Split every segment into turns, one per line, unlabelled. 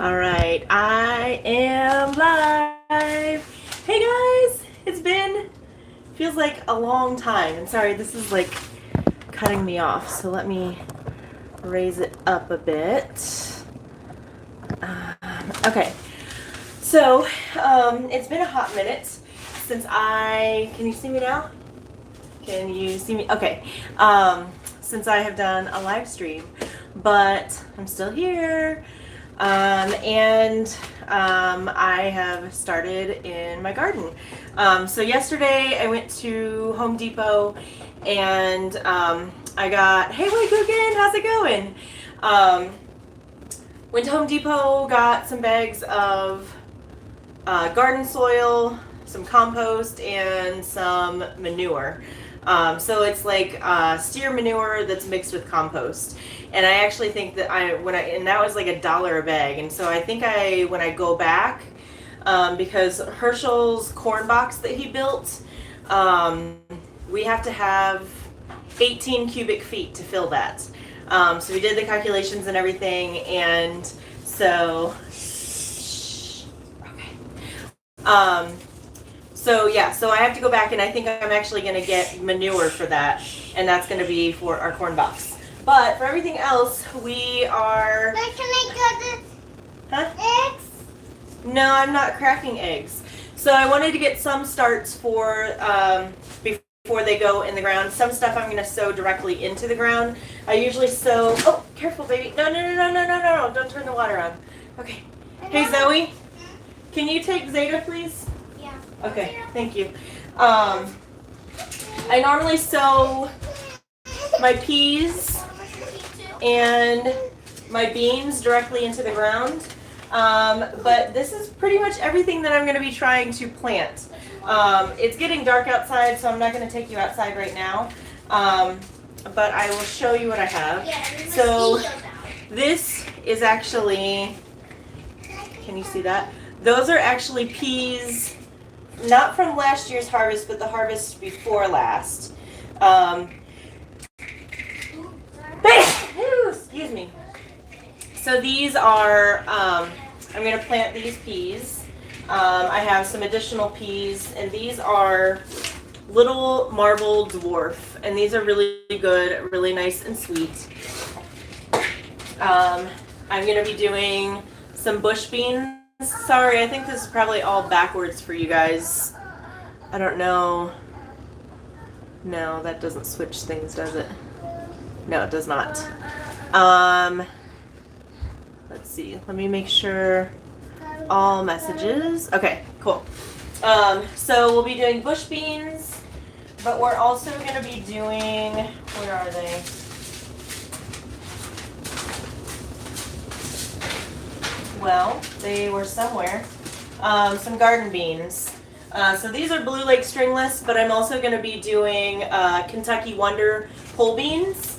All right, I am live. Hey guys, feels like a long time. And sorry, this is like cutting me off. So let me raise it up a bit. Okay, so it's been a hot minute since can you see me now? Can you see me? Okay, since I have done a live stream, but I'm still here. I have started in my garden. So yesterday I went to Home Depot and I got, hey Wei Cookin, how's it going? Went to Home Depot, got some bags of garden soil, some compost, and some manure. So it's like steer manure that's mixed with compost. And I actually think that and that was like $1 a bag. And so I think when I go back, because Herschel's corn box that he built, we have to have 18 cubic feet to fill that. So we did the calculations and everything, and so, okay. So I have to go back, and I think I'm actually going to get manure for that, and that's going to be for our corn box. But for everything else, we are...
But can I cut the eggs?
No, I'm not cracking eggs. So I wanted to get some starts for before they go in the ground. Some stuff I'm going to sow directly into the ground. I usually sow... Oh, careful, baby. No. Don't turn the water on. Okay. Hey, Zoe. Can you take Zeta, please?
Yeah.
Okay, thank you. I normally sow my peas and my beans directly into the ground. But this is pretty much everything that I'm going to be trying to plant. It's getting dark outside, so I'm not going to take you outside right now. But I will show you what I have. So this is actually, can you see that? Those are actually peas, not from last year's harvest, but the harvest before last. Excuse me. So these are, I'm going to plant these peas. I have some additional peas, and these are little marble dwarf, and these are really good, really nice and sweet. I'm going to be doing some bush beans. Sorry, I think this is probably all backwards for you guys. I don't know. No, that doesn't switch things, does it? No, it does not. Let's see. Let me make sure all messages. Okay, cool. So we'll be doing bush beans, but we're also going to be doing, where are they? Well, they were somewhere. Some garden beans. So these are Blue Lake stringless, but I'm also going to be doing Kentucky Wonder whole beans,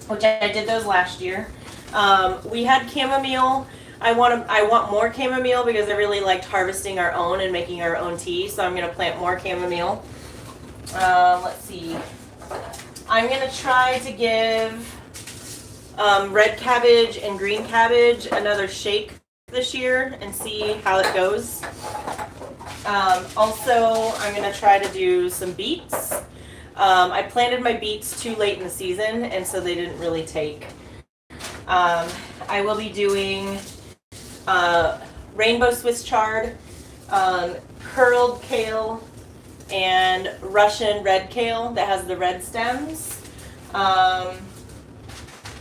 which I did those last year. We had chamomile. I want more chamomile because I really liked harvesting our own and making our own tea, so I'm going to plant more chamomile. Let's see. I'm going to try to give red cabbage and green cabbage another shake this year and see how it goes. Also, I'm going to try to do some beets. I planted my beets too late in the season, and so they didn't really take. I will be doing rainbow Swiss chard, curled kale, and Russian red kale that has the red stems.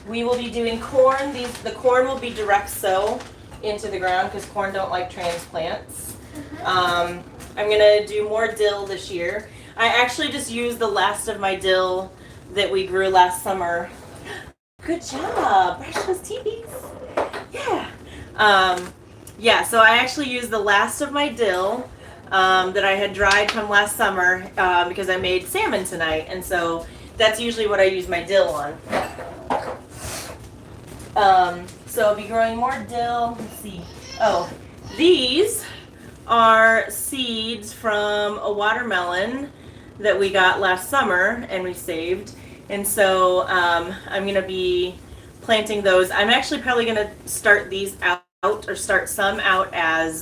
We will be doing corn. The corn will be direct sow into the ground because corn don't like transplants. I'm going to do more dill this year. I actually just used the last of my dill that we grew last summer. Good job. Brush those teepees. Yeah. Yeah, so I actually used the last of my dill that I had dried from last summer because I made salmon tonight. And so that's usually what I use my dill on. So I'll be growing more dill. Let's see. Oh, these are seeds from a watermelon that we got last summer and we saved. And so I'm going to be planting those. I'm actually probably going to start these out or start some out as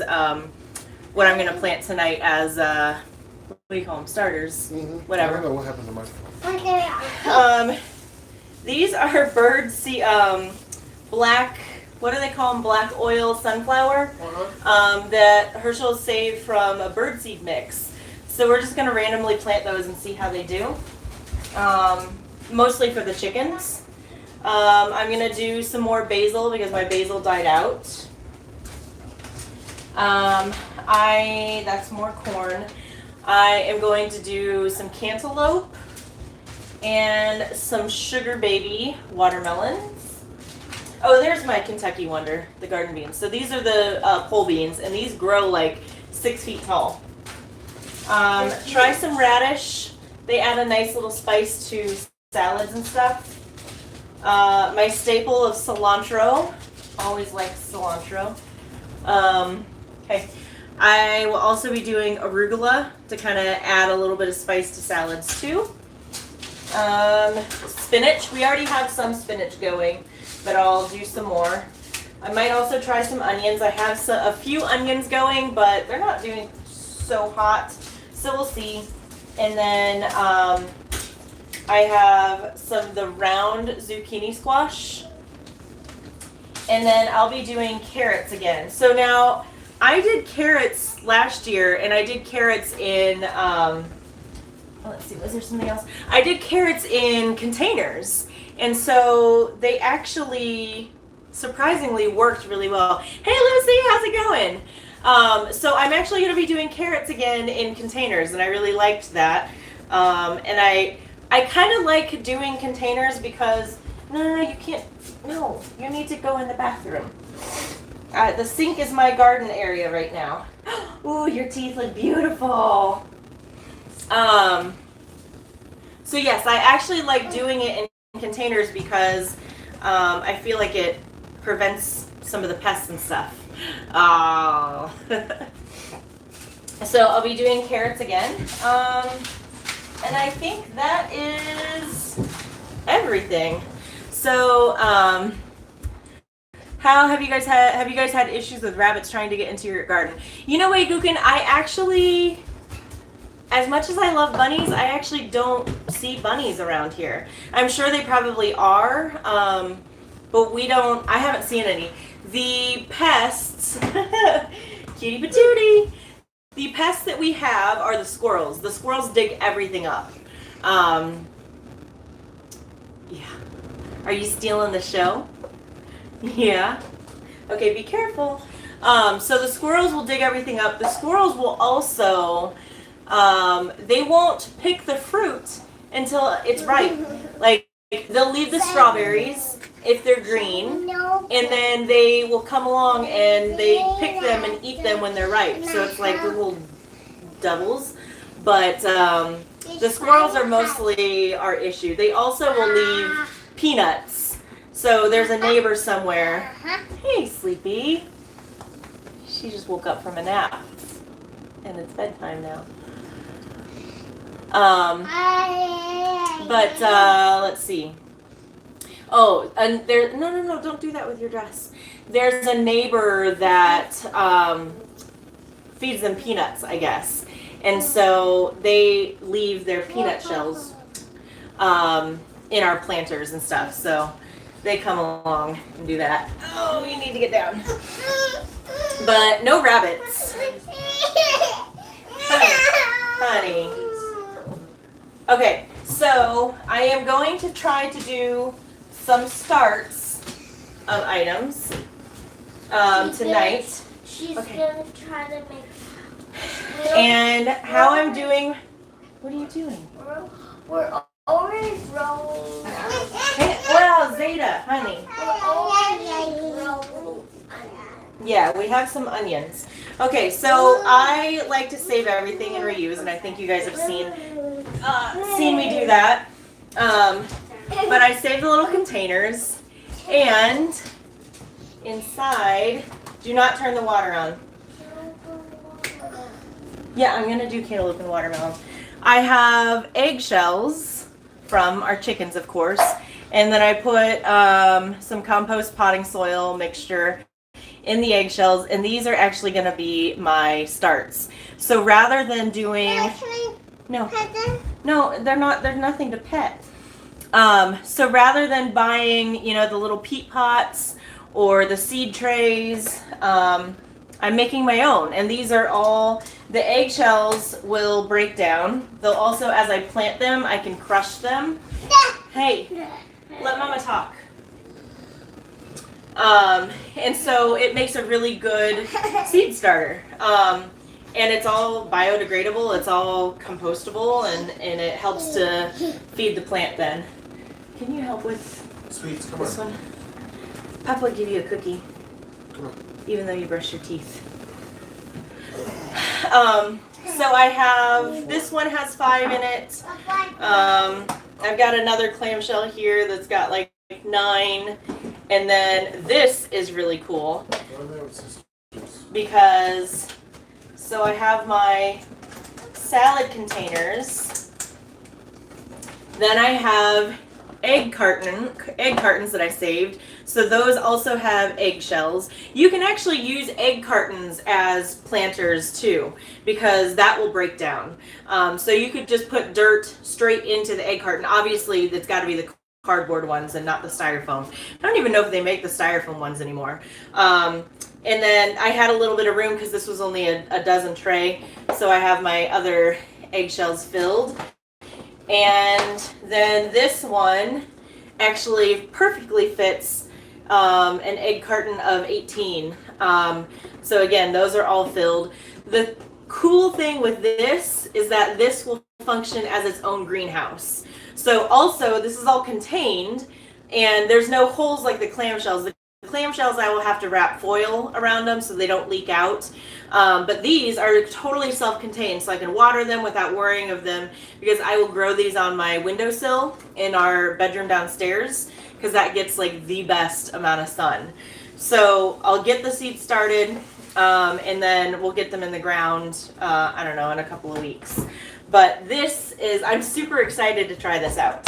what I'm going to plant tonight as, what do you call them, starters, whatever.
I don't know what happened to my phone.
These are bird seed, black, what do they call them, black oil sunflower, that Herschel saved from a birdseed mix. So we're just going to randomly plant those and see how they do, mostly for the chickens. I'm going to do some more basil because my basil died out. That's more corn. I am going to do some cantaloupe and some sugar baby watermelons. Oh, there's my Kentucky Wonder, the garden beans. So these are the pole beans, and these grow like 6 feet tall. Try some radish. They add a nice little spice to salads and stuff. My staple of cilantro. Always like cilantro. Okay. I will also be doing arugula to kind of add a little bit of spice to salads too. Spinach. We already have some spinach going, but I'll do some more. I might also try some onions. I have a few onions going, but they're not doing so hot, so we'll see. And then I have some of the round zucchini squash. And then I'll be doing carrots again. So now, I did carrots last year, and I did carrots in, let's see, was there something else? I did carrots in containers, and so they actually surprisingly worked really well. Hey Lucy, how's it going? So I'm actually going to be doing carrots again in containers, and I really liked that. And I kind of like doing containers because, no, you can't, no, you need to go in the bathroom. The sink is my garden area right now. Ooh, your teeth look beautiful. So yes, I actually like doing it in containers because I feel like it prevents some of the pests and stuff. Oh. So I'll be doing carrots again. And I think that is everything. So, how have you guys had issues with rabbits trying to get into your garden? You know what, Gukin, I actually, as much as I love bunnies, I actually don't see bunnies around here. I'm sure they probably are, but I haven't seen any. The pests, cutie patootie, the pests that we have are the squirrels. The squirrels dig everything up. Yeah. Are you stealing the show? Yeah. Okay, be careful. So the squirrels will dig everything up. The squirrels will also, they won't pick the fruit until it's ripe. Like, they'll leave the strawberries if they're green, and then they will come along and they pick them and eat them when they're ripe. So it's like little doubles. But the squirrels are mostly our issue. They also will leave peanuts. So there's a neighbor somewhere. Hey, Sleepy. She just woke up from a nap. And it's bedtime now. But let's see. Oh, and there, no, don't do that with your dress. There's a neighbor that feeds them peanuts, I guess. And so they leave their peanut shells in our planters and stuff. So they come along and do that. Oh, you need to get down. But no rabbits. Honey. Okay, so I am going to try to do some starts of items tonight.
She's gonna try to make.
And how I'm doing. What are you doing?
We're already rolling.
Hey, well, Zeta, honey.
We're already rolling.
Yeah, we have some onions. Okay, so I like to save everything and reuse, and I think you guys have seen me do that. But I saved the little containers, and inside, do not turn the water on. Yeah, I'm gonna do cantaloupe and watermelon. I have eggshells from our chickens, of course, and then I put some compost potting soil mixture in the eggshells, and these are actually going to be my starts. So rather than doing no, they're not. There's nothing to pet. So rather than buying, you know, the little peat pots or the seed trays, I'm making my own, and these are all, the eggshells will break down. They'll also, as I plant them, I can crush them. Hey, let Mama talk. And so it makes a really good seed starter. And it's all biodegradable, it's all compostable, and it helps to feed the plant then. Can you help with
Sweets, come
this
on.
one? Papa will give you a cookie,
Come on.
even though you brush your teeth. So I have, this one has 5 in it. I've got another clamshell here that's got like 9. And then this is really cool because, so I have my salad containers. Then I have egg cartons that I saved. So those also have eggshells. You can actually use egg cartons as planters too, because that will break down. So you could just put dirt straight into the egg carton. Obviously, it's got to be the cardboard ones and not the styrofoam. I don't even know if they make the styrofoam ones anymore. And then I had a little bit of room because this was only a dozen tray. So I have my other eggshells filled. And then this one actually perfectly fits an egg carton of 18. So again, those are all filled. The cool thing with this is that this will function as its own greenhouse. So also, this is all contained, and there's no holes like the clamshells. The clamshells, I will have to wrap foil around them so they don't leak out. But these are totally self-contained, so I can water them without worrying of them, because I will grow these on my windowsill in our bedroom downstairs, because that gets like the best amount of sun. So I'll get the seeds started, and then we'll get them in the ground, I don't know, in a couple of weeks. But this is, I'm super excited to try this out.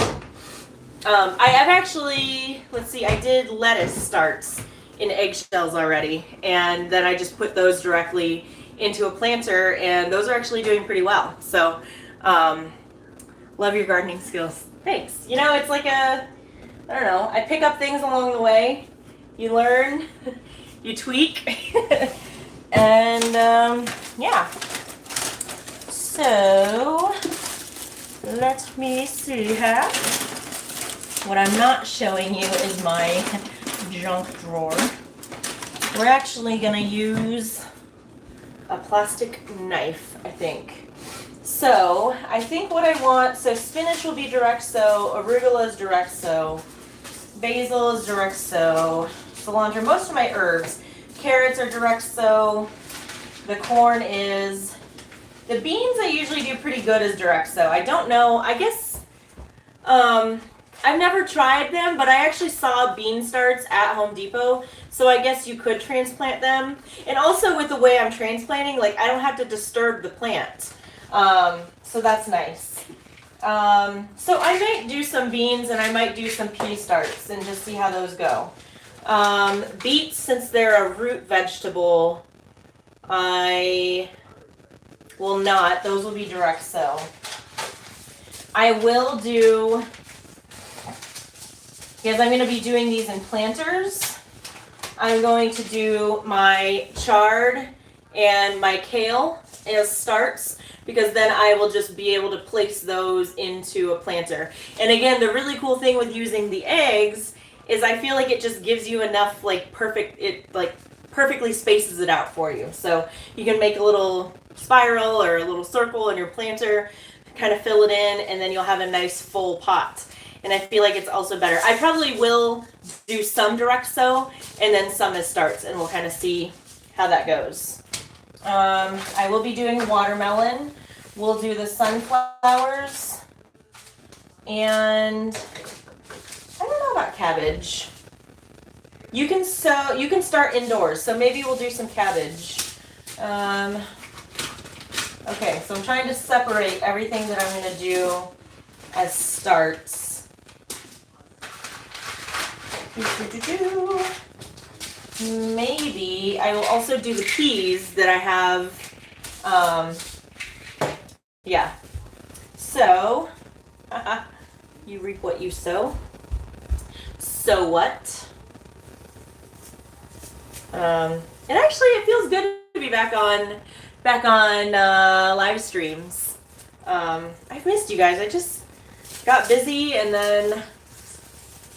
I have actually, let's see, I did lettuce starts in eggshells already, and then I just put those directly into a planter, and those are actually doing pretty well. So, love your gardening skills. Thanks. You know, it's like I don't know, I pick up things along the way. You learn, you tweak, and yeah. So, let me see here. What I'm not showing you is my junk drawer. We're actually going to use a plastic knife, I think. So, I think what I want, so spinach will be direct sow, arugula is direct sow, basil is direct sow, cilantro, most of my herbs. Carrots are direct sow, the corn is. The beans I usually do pretty good as direct sow. I don't know, I guess, I've never tried them, but I actually saw bean starts at Home Depot, so I guess you could transplant them. And also with the way I'm transplanting, like I don't have to disturb the plant, so that's nice. So I might do some beans and I might do some pea starts and just see how those go. Beets, since they're a root vegetable, I will not. Those will be direct sow. I will do, because I'm going to be doing these in planters, I'm going to do my chard and my kale as starts, because then I will just be able to place those into a planter. And again, the really cool thing with using the eggs is I feel like it just gives you enough perfectly spaces it out for you. So you can make a little spiral or a little circle in your planter, kind of fill it in, and then you'll have a nice full pot. And I feel like it's also better. I probably will do some direct sow and then some as starts, and we'll kind of see how that goes. I will be doing watermelon. We'll do the sunflowers, and I don't know about cabbage. You can start indoors, so maybe we'll do some cabbage. Okay, so I'm trying to separate everything that I'm going to do as starts. Maybe I will also do the peas that I have. Yeah. So, you reap what you sow. So what? And actually, it feels good to be back on live streams. I've missed you guys. I just got busy, and then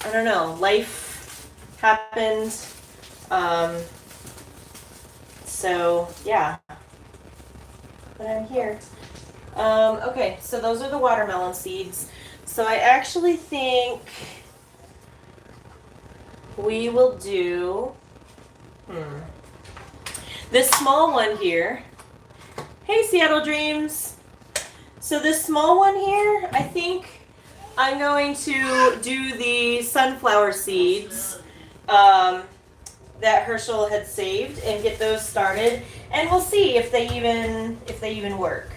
I don't know, life happened. So yeah, but I'm here. Okay, so those are the watermelon seeds. So I actually think we will do this small one here. Hey, Seattle Dreams. So this small one here, I think I'm going to do the sunflower seeds that Herschel had saved and get those started, and we'll see if they even work.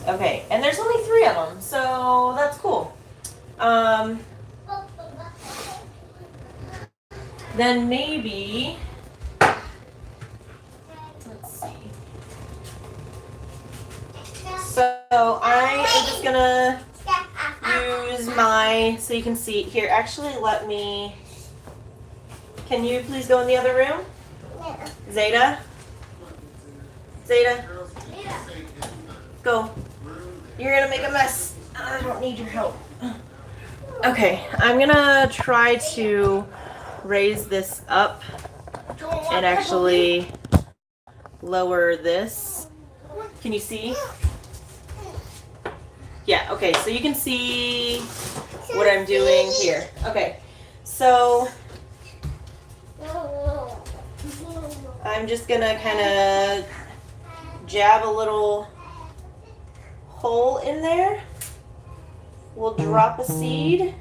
Okay, and there's only 3 of them, so that's cool. Then maybe, let's see. So I am just gonna use so you can see here. Actually, can you please go in the other room? Zeta, go. You're gonna make a mess. I don't need your help. Okay, I'm gonna try to raise this up and actually lower this. Can you see? Yeah, okay, so you can see what I'm doing here. Okay, so I'm just gonna kind of jab a little hole in there. We'll drop a seed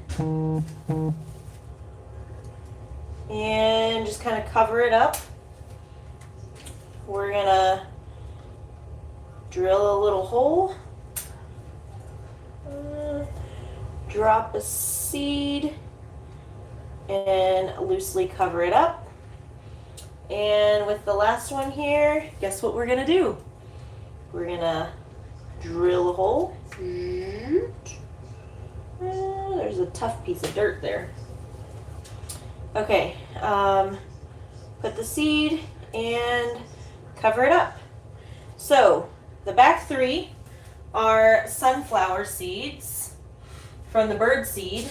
and just kind of cover it up. We're gonna drill a little hole, drop a seed, and loosely cover it up. And with the last one here, guess what we're gonna do? We're gonna drill a hole. There's a tough piece of dirt there. Okay, put the seed and cover it up. So the back 3 are sunflower seeds from the bird seed,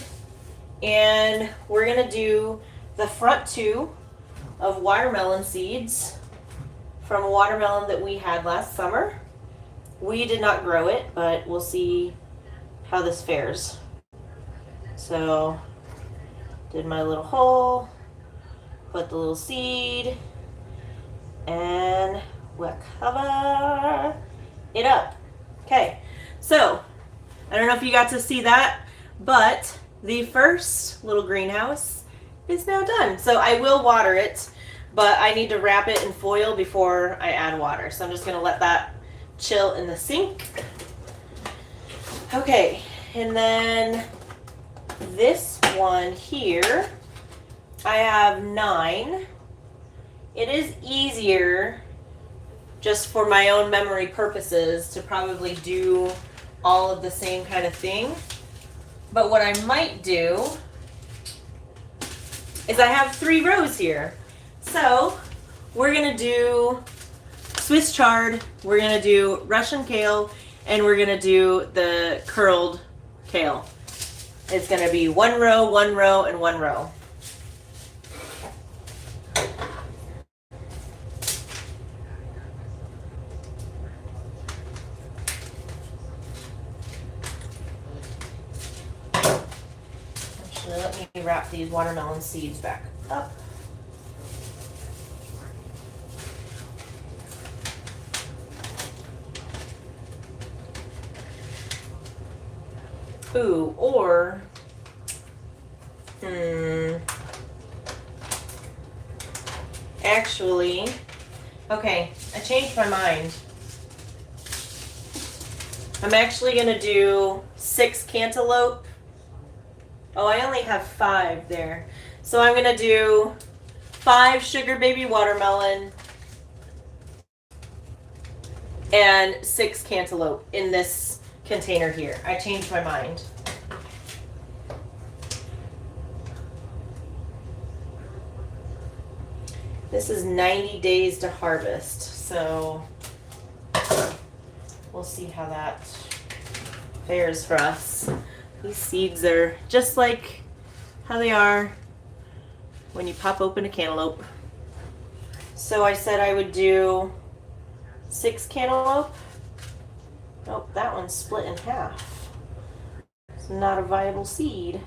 and we're gonna do the front 2 of watermelon seeds from a watermelon that we had last summer. We did not grow it, but we'll see how this fares. So, did my little hole, put the little seed, and we'll cover it up. Okay, so, I don't know if you got to see that, but the first little greenhouse is now done. So I will water it, but I need to wrap it in foil before I add water. So I'm just gonna let that chill in the sink. Okay, and then this one here, I have 9. It is easier, just for my own memory purposes, to probably do all of the same kind of thing. But what I might do is I have 3 rows here. So we're gonna do Swiss chard, we're gonna do Russian kale, and we're gonna do the curled kale. It's gonna be 1 row, 1 row, and 1 row. Actually, let me wrap these watermelon seeds back up. Ooh, or, actually, okay, I changed my mind. I'm actually gonna do 6 cantaloupe Oh, I only have 5 there. So I'm going to do 5 sugar baby watermelon and 6 cantaloupe in this container here. I changed my mind. This is 90 days to harvest, so we'll see how that fares for us. These seeds are just like how they are when you pop open a cantaloupe. So I said I would do 6 cantaloupe. Nope, that one's split in half. It's not a viable seed.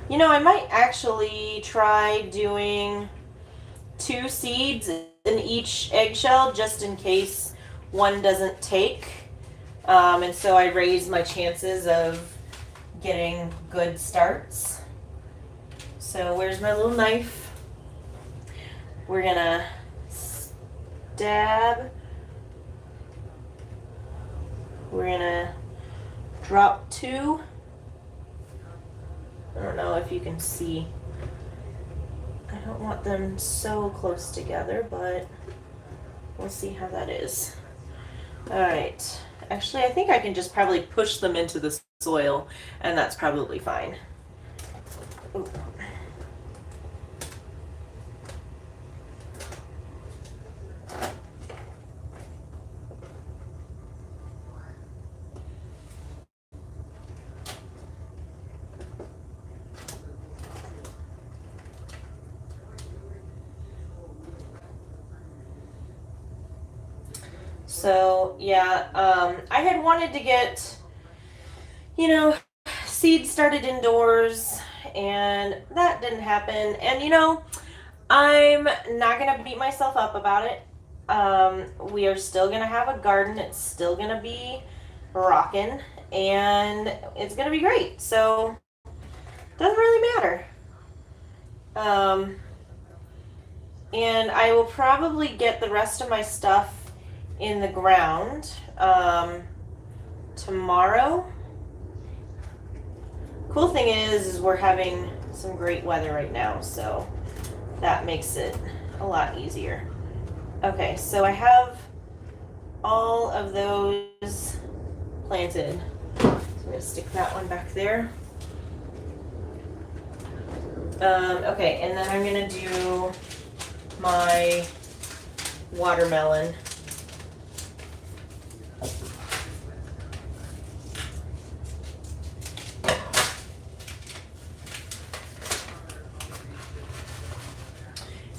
You know, I might actually try doing 2 seeds in each eggshell just in case one doesn't take. And so I raise my chances of getting good starts. So where's my little knife? We're gonna stab. We're gonna drop 2. I don't know if you can see. I don't want them so close together, but we'll see how that is. Alright. Actually, I think I can just probably push them into the soil, and that's probably fine. Ooh. So yeah, I had wanted to get, you know, seeds started indoors, and that didn't happen. And you know, I'm not gonna beat myself up about it. We are still gonna have a garden. It's still gonna be rocking, and it's gonna be great. So doesn't really matter. And I will probably get the rest of my stuff in the ground tomorrow. Cool thing is we're having some great weather right now, so that makes it a lot easier. Okay, so I have all of those planted. So I'm gonna stick that one back there. Okay, and then I'm gonna do my watermelon.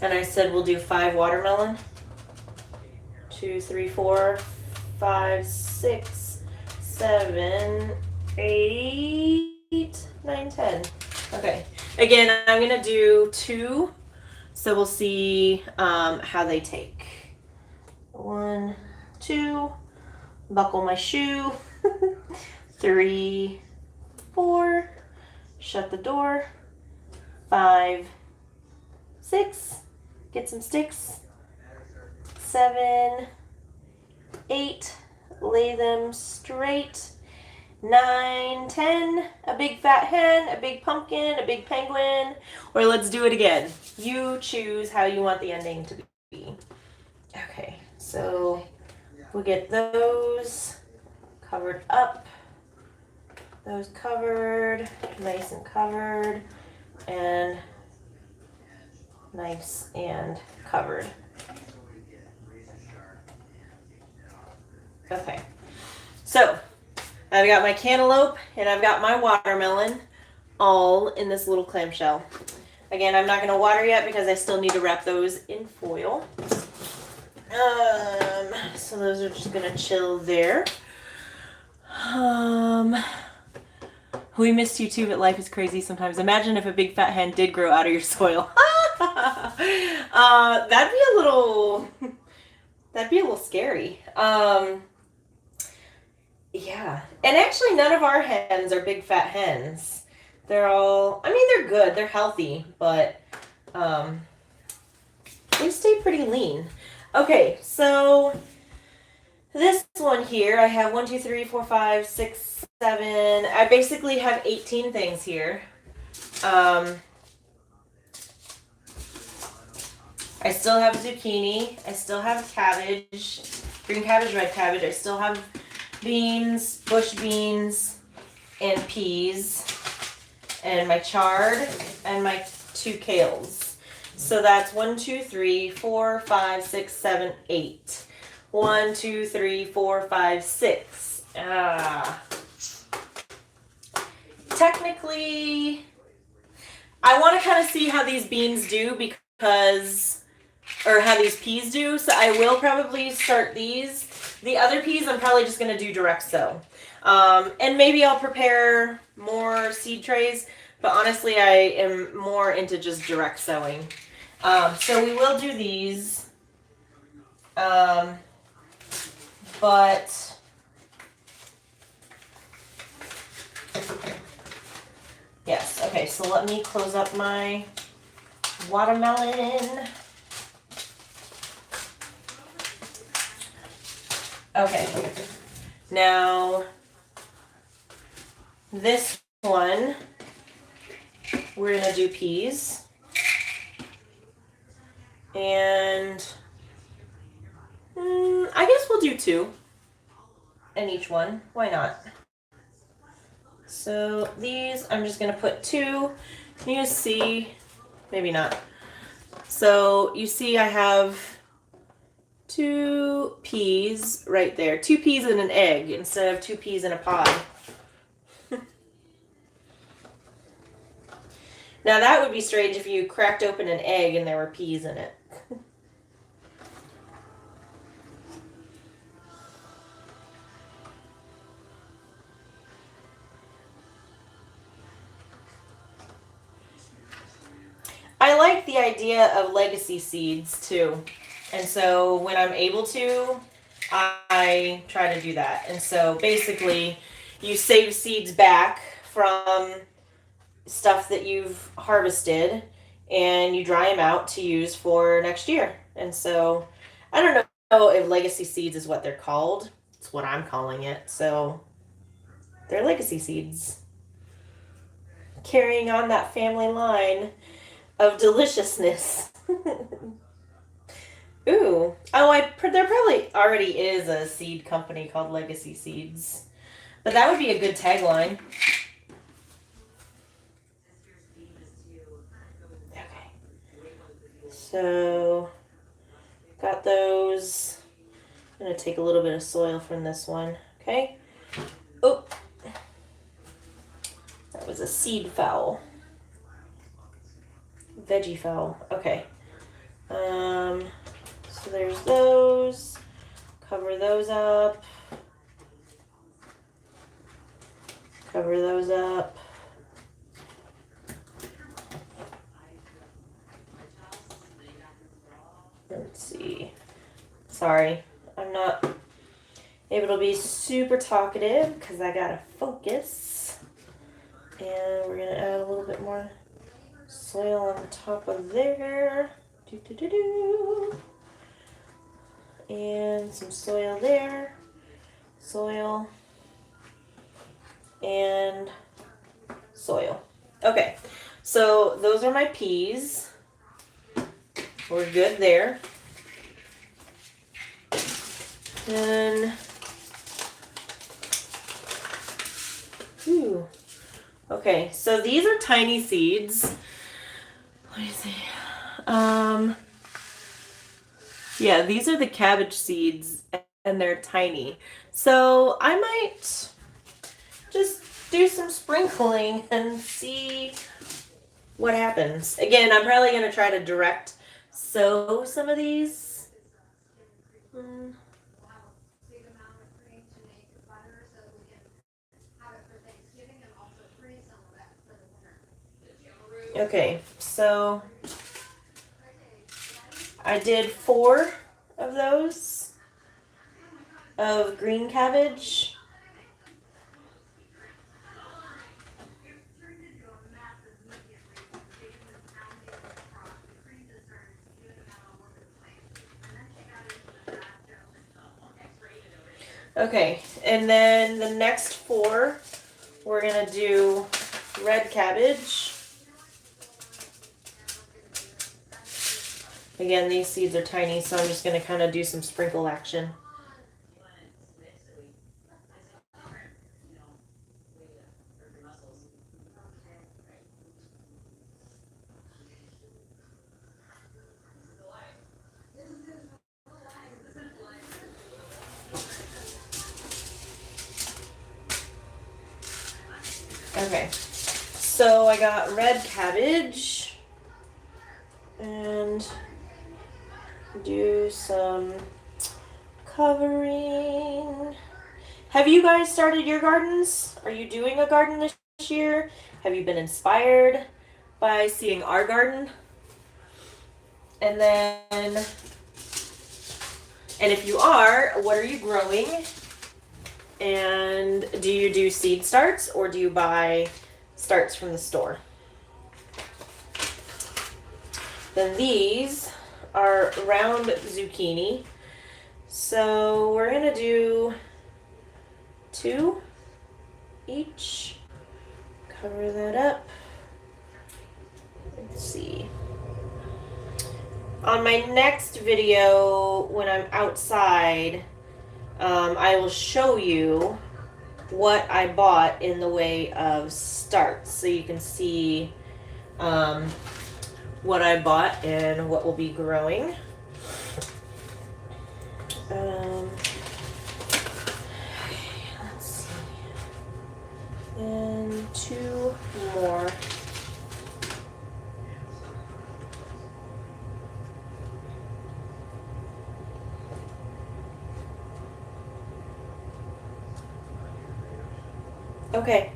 And I said we'll do 5 watermelon. 2, 3, 4, 5, 6, 7, 8, 9, 10. Okay. Again, I'm gonna do 2, so we'll see how they take. 1, 2. Buckle my shoe. 3, 4. Shut the door. 5, 6. Get some sticks. 7, 8. Lay them straight. 9, 10. A big fat hen, a big pumpkin, a big penguin. Or let's do it again. You choose how you want the ending to be. Okay, so we'll get those covered up. Those covered, nice and covered, and nice and covered. Okay, so I've got my cantaloupe and I've got my watermelon all in this little clamshell. Again, I'm not going to water yet because I still need to wrap those in foil. So those are just going to chill there. We missed you too, but life is crazy sometimes. Imagine if a big fat hen did grow out of your soil. That'd be a little scary. Yeah. And actually none of our hens are big fat hens. They're all, I mean, they're good, they're healthy, but they stay pretty lean. Okay, so This one here, I have 1, 2, 3, 4, 5, 6, 7. I basically have 18 things here. I still have zucchini. I still have cabbage, green cabbage, red cabbage. I still have beans, bush beans, and peas, and my chard, and my 2 kales. So that's 1, 2, 3, 4, 5, 6, 7, 8. 1, 2, 3, 4, 5, 6. Technically, I want to kind of see how these beans do or how these peas do. So I will probably start these. The other peas, I'm probably just going to do direct sow. And maybe I'll prepare more seed trays. But honestly, I am more into just direct sowing. So we will do these. But yes, okay, so let me close up my watermelon. Okay, now this one, we're gonna do peas. And I guess we'll do 2 in each one. Why not? So these, I'm just going to put 2. You see, maybe not. So you see I have 2 peas right there. 2 peas in an egg instead of 2 peas in a pod. Now that would be strange if you cracked open an egg and there were peas in it. I like the idea of legacy seeds too. And so when I'm able to, I try to do that. And so basically, you save seeds back from stuff that you've harvested and you dry them out to use for next year. And so I don't know if legacy seeds is what they're called. It's what I'm calling it. So they're legacy seeds. Carrying on that family line of deliciousness. Ooh. Oh, there probably already is a seed company called Legacy Seeds. But that would be a good tagline. Okay. So, got those. I'm going to take a little bit of soil from this one. Okay. Oh. That was a seed fowl. Veggie fowl. Okay. So there's those. Cover those up. Cover those up. Let's see. Sorry, I'm not able to be super talkative because I gotta focus. And we're gonna add a little bit more soil on the top of there. And some soil there. Soil. And soil. Okay, so those are my peas. We're good there. Then, okay, so these are tiny seeds. Let me see. Yeah, these are the cabbage seeds, and they're tiny. So I might just do some sprinkling and see what happens. Again, I'm probably going to try to direct sow some of these. Okay, so I did 4 of those of green cabbage. Okay, and then the next 4, we're gonna do red cabbage. Again, these seeds are tiny, so I'm just gonna kind of do some sprinkle action. Okay, so I got red cabbage and do some covering. Have you guys started your gardens? Are you doing a garden this year? Have you been inspired by seeing our garden? And if you are, what are you growing? And do you do seed starts or do you buy starts from the store? Then these are round zucchini. So we're gonna do 2 each. Cover that up. Let's see. On my next video, when I'm outside, I will show you what I bought in the way of starts, so you can see what I bought and what will be growing. Let's see. And 2 more. Okay,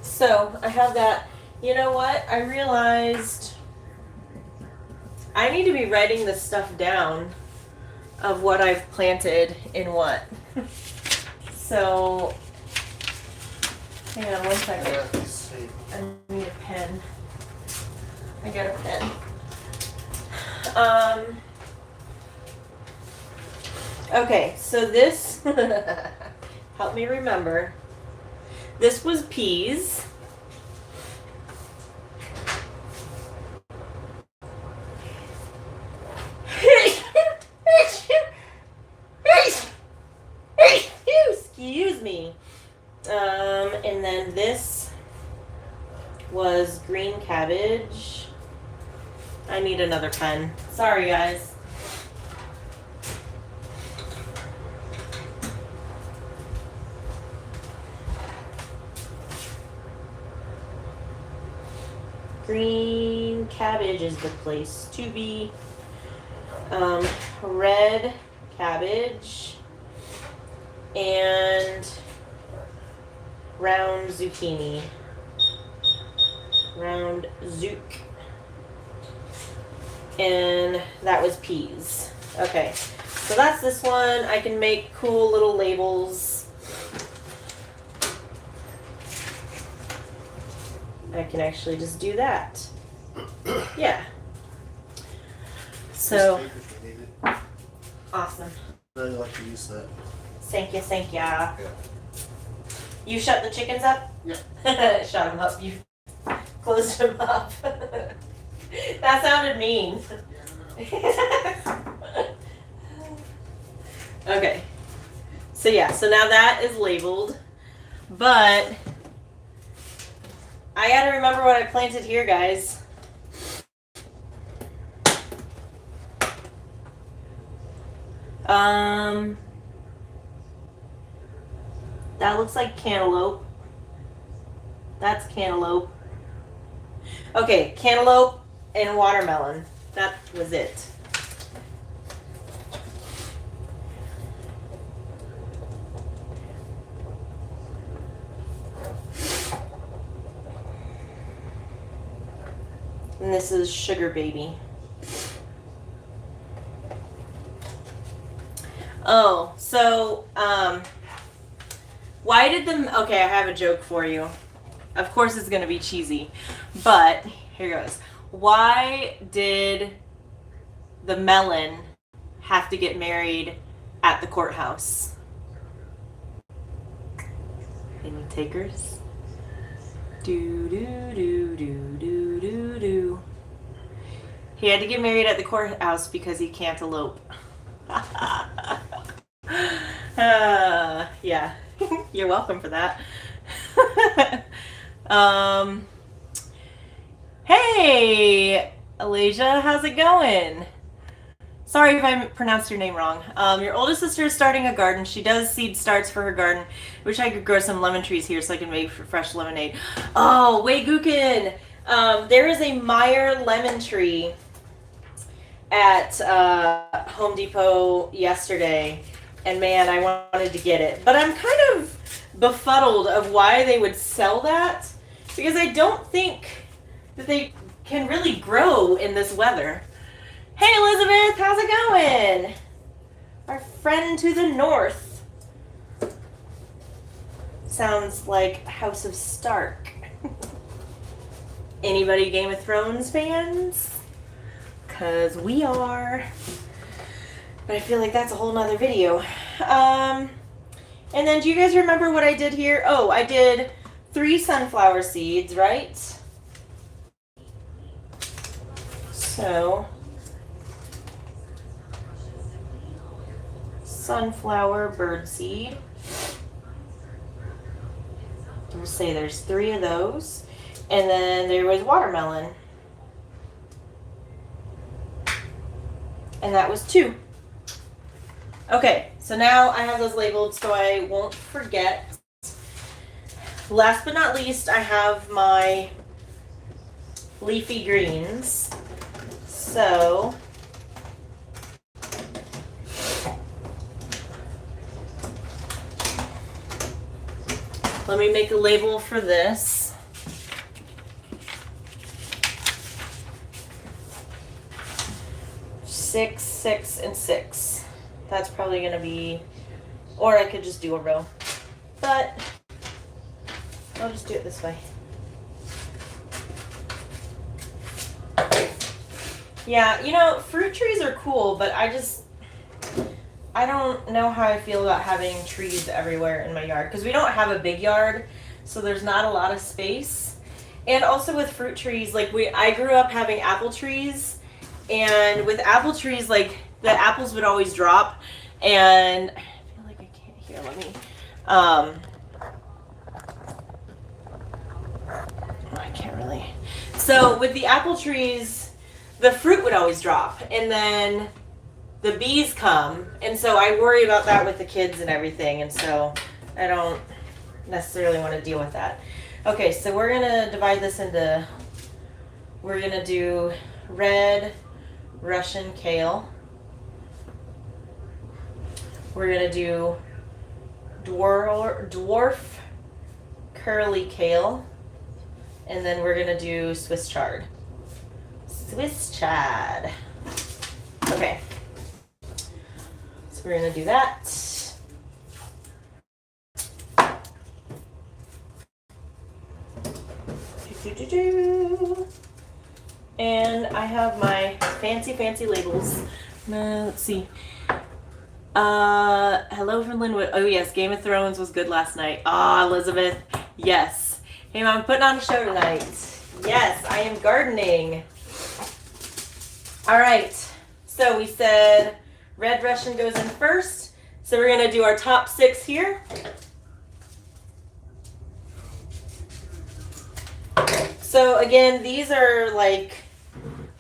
so I have that. You know what? I realized I need to be writing this stuff down of what I've planted in what. So, hang on one second. I need a pen. I got a pen. Okay, so this, help me remember. This was peas. Excuse me. And then this was green cabbage. I need another pen. Sorry, guys. Green cabbage is the place to be. Red cabbage and round zucchini. Round zook. And that was peas. Okay, so that's this one. I can make cool little labels. I can actually just do that. Yeah. So, awesome.
I'd like to use that.
Thank you, thank ya.
Yeah.
You shut the chickens up?
Yeah.
Shut them up. You closed them up. That sounded mean. Okay. So yeah, so now that is labeled. But I gotta remember what I planted here, guys. That looks like cantaloupe. That's cantaloupe. Okay, cantaloupe and watermelon. That was it. And this is Sugar Baby. Oh, so, why did okay, I have a joke for you. Of course it's gonna be cheesy, but here goes. Why did the melon have to get married at the courthouse? takers. Do do do do do do do. He had to get married at the courthouse because he can't elope. Yeah. You're welcome for that. Hey, Alasia, how's it going? Sorry if I pronounced your name wrong. Your oldest sister is starting a garden. She does seed starts for her garden. Wish I could grow some lemon trees here so I can make fresh lemonade. Oh, wait, Gukin. There is a Meyer lemon tree at Home Depot yesterday, and man, I wanted to get it. But I'm kind of befuddled of why they would sell that, because I don't think that they can really grow in this weather. Hey Elizabeth, how's it going? Our friend to the north. Sounds like House of Stark. Anybody Game of Thrones fans? Cause we are. But I feel like that's a whole nother video. And then do you guys remember what I did here? Oh, I did 3 sunflower seeds, right? So, sunflower birdseed. We'll say there's 3 of those. And then there was watermelon. And that was 2. Okay, so now I have those labeled so I won't forget. Last but not least, I have my leafy greens. So, let me make a label for this. Six, 6, and 6. That's probably going to be, or I could just do a row. But I'll just do it this way. Yeah, you know, fruit trees are cool, but I don't know how I feel about having trees everywhere in my yard, because we don't have a big yard, so there's not a lot of space. And also with fruit trees, like I grew up having apple trees, and with apple trees, like the apples would always drop, and I feel like I can't hear. Let me, I can't really. So with the apple trees, the fruit would always drop, and then the bees come, and so I worry about that with the kids and everything, and so I don't necessarily want to deal with that. Okay, so we're gonna divide this into, we're gonna do red Russian kale. We're gonna do dwarf curly kale, and then we're gonna do Swiss chard. Swiss chard. Okay. So we're gonna do that. And I have my fancy labels. Let's see. Hello from Linwood. Oh yes, Game of Thrones was good last night. Ah, Elizabeth. Yes. Hey Mom, I'm putting on a show tonight. Yes, I am gardening. All right. So we said red Russian goes in first. So we're gonna do our top 6 here. So again, these are like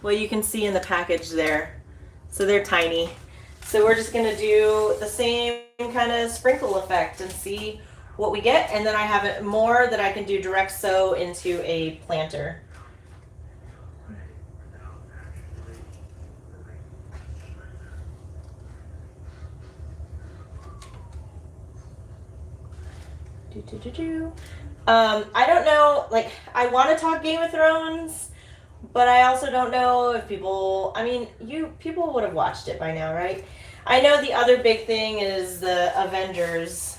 what you can see in the package there. So they're tiny. So we're just gonna do the same kind of sprinkle effect and see what we get. And then I have it more that I can do direct sow into a planter. I don't know, like, I want to talk Game of Thrones, but I also don't know if people, I mean, people would have watched it by now, right? I know the other big thing is the Avengers.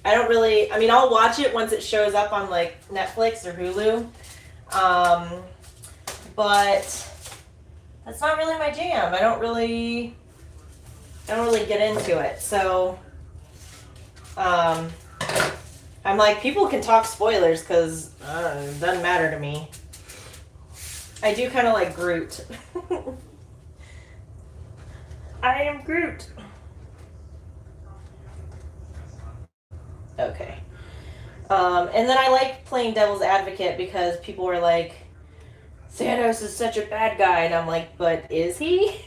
I don't really, I mean, I'll watch it once it shows up on, like, Netflix or Hulu, but that's not really my jam. I don't really get into it, so, I'm like, people can talk spoilers because it doesn't matter to me. I do kind of like Groot. I am Groot. Okay. And then I like playing devil's advocate because people were like, Thanos is such a bad guy. And I'm like, but is he?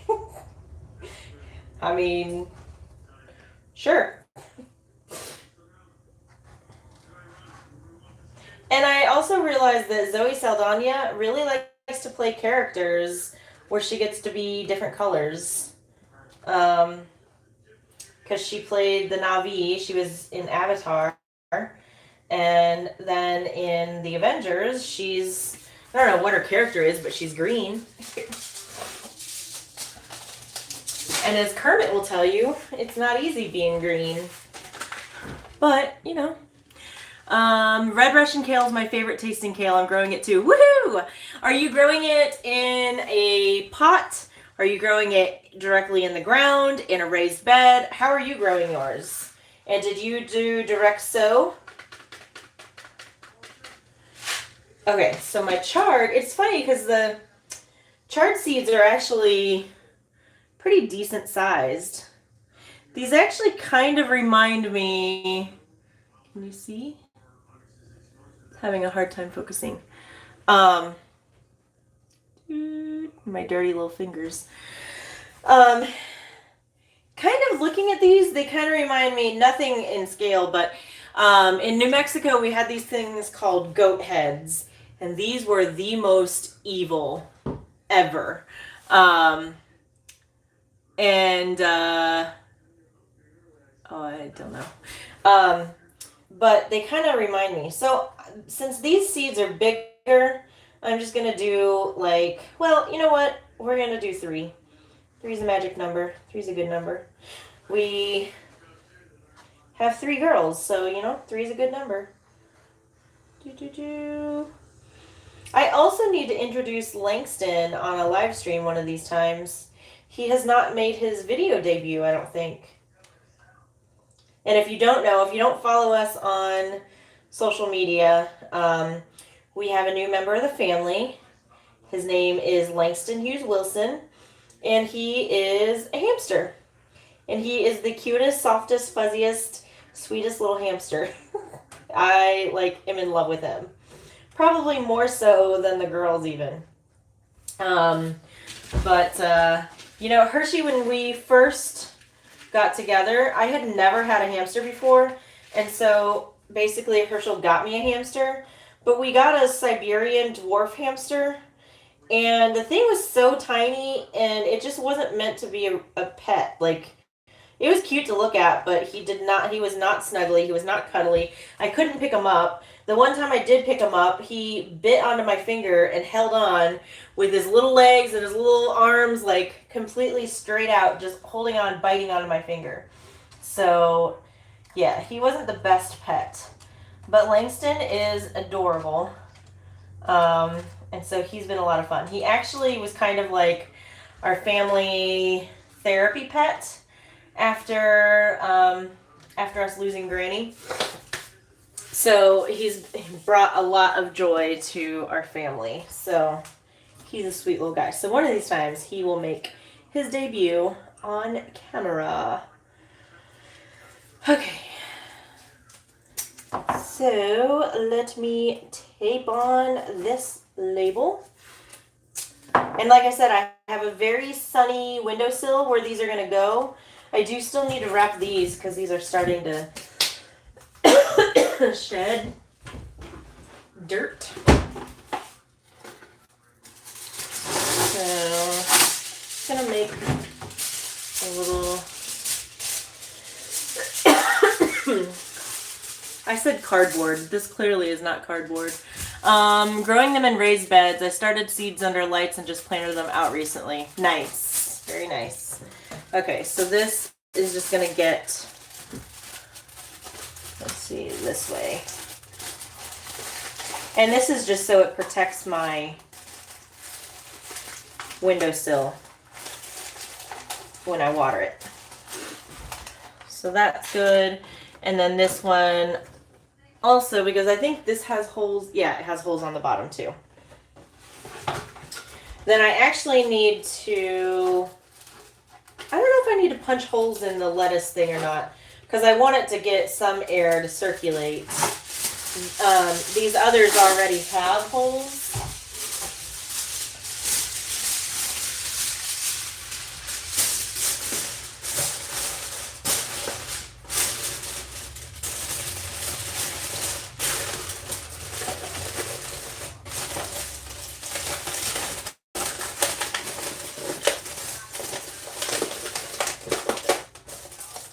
I mean, sure. And I also realized that Zoe Saldana really likes to play characters where she gets to be different colors. Because she played the Na'vi. She was in Avatar. And then in the Avengers, she's, I don't know what her character is, but she's green. And as Kermit will tell you, it's not easy being green. But, you know. Red Russian kale is my favorite tasting kale. I'm growing it too. Woohoo! Are you growing it in a pot? Are you growing it directly in the ground, in a raised bed? How are you growing yours? And did you do direct sow? Okay, so my chard, it's funny because the chard seeds are actually pretty decent sized. These actually kind of remind me, can you see? Having a hard time focusing. My dirty little fingers. Kind of looking at these, they kind of remind me, nothing in scale, but in New Mexico we had these things called goat heads, and these were the most evil ever. Oh, I don't know. But they kind of remind me. So since these seeds are bigger, I'm just going to do like, well, you know what? We're going to do 3. 3 is a magic number. 3 is a good number. We have 3 girls, so, you know, 3 is a good number. I also need to introduce Langston on a live stream one of these times. He has not made his video debut, I don't think. And if you don't know, if you don't follow us on social media, we have a new member of the family. His name is Langston Hughes Wilson, and he is a hamster. And he is the cutest, softest, fuzziest, sweetest little hamster. I am in love with him. Probably more so than the girls even. You know, Hershey, when we first got together, I had never had a hamster before, and so basically Herschel got me a hamster, but we got a Siberian dwarf hamster, and the thing was so tiny, and it just wasn't meant to be a pet. Like, it was cute to look at, but he was not snuggly, he was not cuddly. I couldn't pick him up. The one time I did pick him up, he bit onto my finger and held on with his little legs and his little arms, like, completely straight out, just holding on, biting onto my finger. So, yeah, he wasn't the best pet. But Langston is adorable. And so he's been a lot of fun. He actually was kind of like our family therapy pet after us losing Granny. So he's brought a lot of joy to our family. So he's a sweet little guy. So one of these times he will make his debut on camera. Okay. So let me tape on this label. And like I said, I have a very sunny windowsill where these are going to go. I do still need to wrap these because these are starting to shed dirt. So I'm gonna make a little I said cardboard. This clearly is not cardboard. Growing them in raised beds. I started seeds under lights and just planted them out recently. Nice. Very nice. Okay, so this is just gonna get, let's see, this way. And this is just so it protects my windowsill when I water it. So that's good. And then this one, also, because I think this has holes, yeah, it has holes on the bottom too. Then I actually need to, I don't know if I need to punch holes in the lettuce thing or not, because I want it to get some air to circulate. These others already have holes.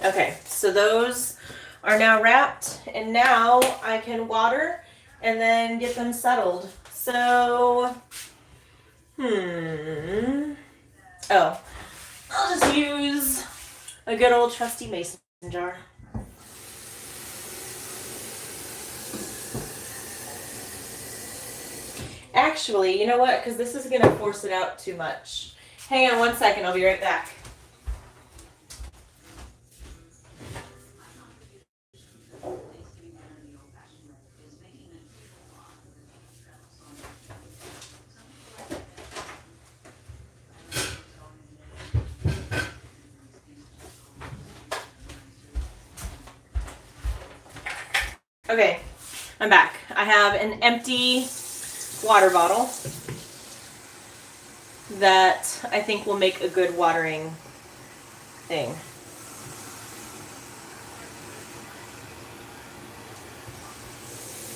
Okay, so those are now wrapped, and now I can water and then get them settled. So, oh, I'll just use a good old trusty mason jar. Actually, you know what? Because this is going to force it out too much. Hang on 1 second, I'll be right back. Okay, I'm back. I have an empty water bottle that I think will make a good watering thing.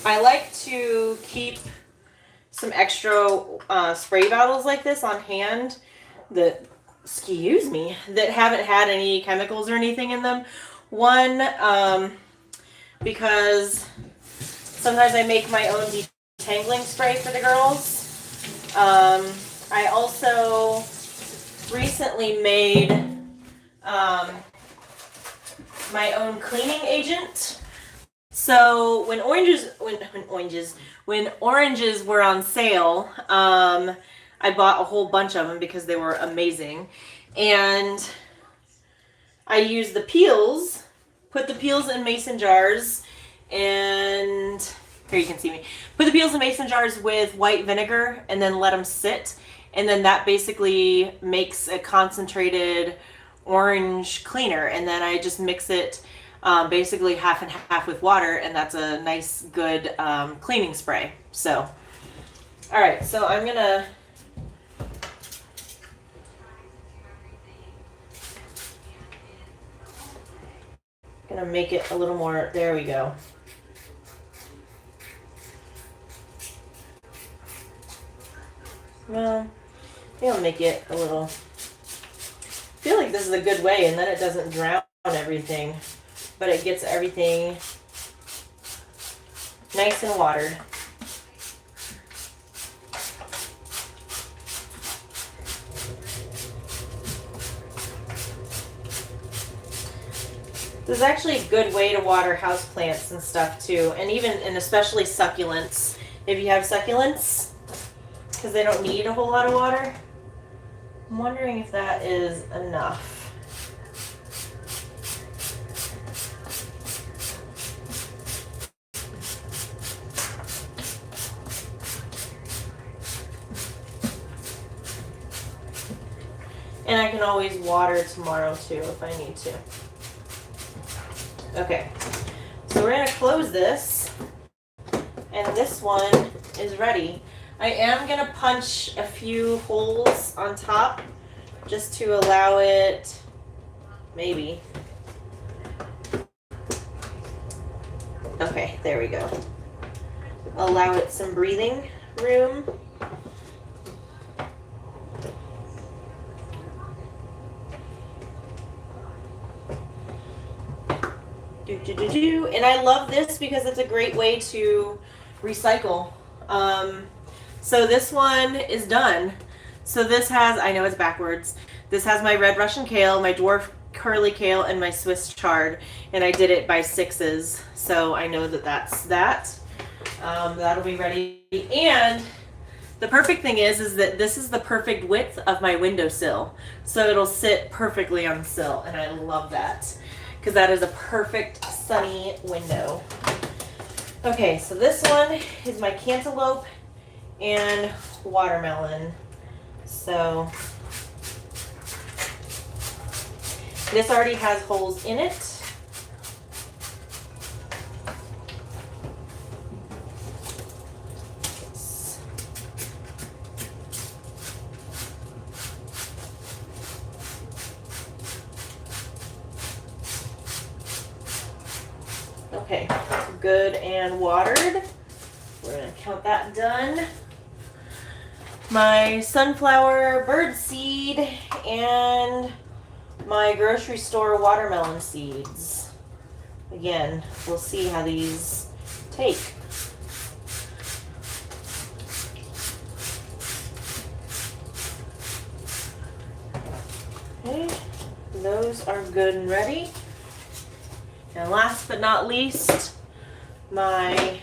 I like to keep some extra spray bottles like this on hand that, excuse me, that haven't had any chemicals or anything in them. One, because sometimes I make my own detangling spray for the girls. I also recently made my own cleaning agent. So when oranges were on sale, I bought a whole bunch of them because they were amazing, and I used the peels. Put the peels in mason jars, and here you can see me. Put the peels in mason jars with white vinegar and then let them sit. And then that basically makes a concentrated orange cleaner. And then I just mix it basically half and half with water, and that's a nice, good cleaning spray. So, all right, so I'm gonna make it a little more, there we go. Well, I think I'll make it a little, I feel like this is a good way, and then it doesn't drown everything, but it gets everything nice and watered. This is actually a good way to water houseplants and stuff too, and especially succulents. If you have succulents, because they don't need a whole lot of water. I'm wondering if that is enough. And I can always water tomorrow too if I need to. Okay, so we're gonna close this, and this one is ready. I am gonna punch a few holes on top just to allow it, maybe. Okay, there we go. Allow it some breathing room. And I love this because it's a great way to recycle. So this one is done. So this has, I know it's backwards, this has my red Russian kale, my dwarf curly kale, and my Swiss chard, and I did it by 6s, so I know that that's that. That'll be ready. And the perfect thing is that this is the perfect width of my windowsill, so it'll sit perfectly on the sill, and I love that because that is a perfect sunny window. Okay, so this one is my cantaloupe and watermelon. So this already has holes in it. Okay, good and watered. We're gonna count that done. My sunflower bird seed and my grocery store watermelon seeds. Again, we'll see how these take. Okay, those are good and ready. And last but not least, my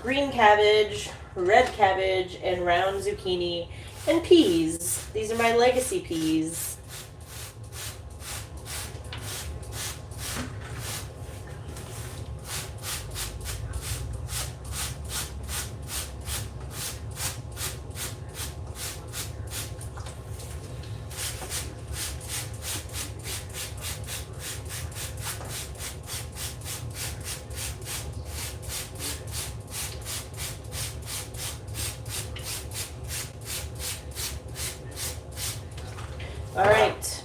green cabbage, red cabbage, and round zucchini and peas. These are my legacy peas. All right,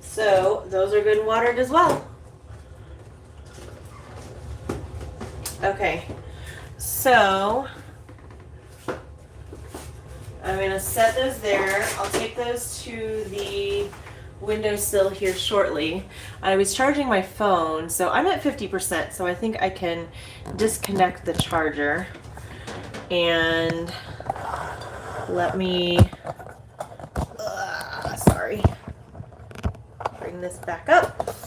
so those are good and watered as well. Okay, so I'm gonna set those there. I'll take those to the windowsill here shortly. I was charging my phone, so I'm at 50%, so I think I can disconnect the charger. And let me, sorry, bring this back up.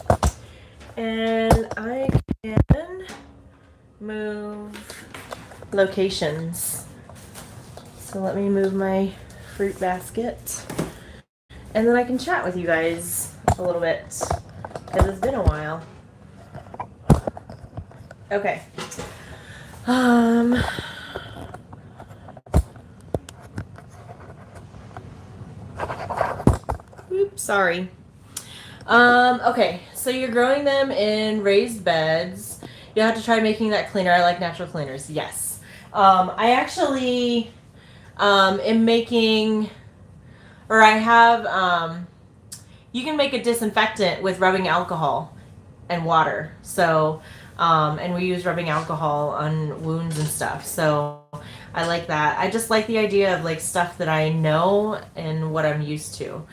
And I can move locations. So let me move my fruit basket. And then I can chat with you guys a little bit, because it's been a while. Okay. Oops, sorry. Okay, so you're growing them in raised beds. You have to try making that cleaner. I like natural cleaners, yes. I actually am making, or I have, you can make a disinfectant with rubbing alcohol and water. So, and we use rubbing alcohol on wounds and stuff. So I like that. I just like the idea of like stuff that I know and what I'm used to.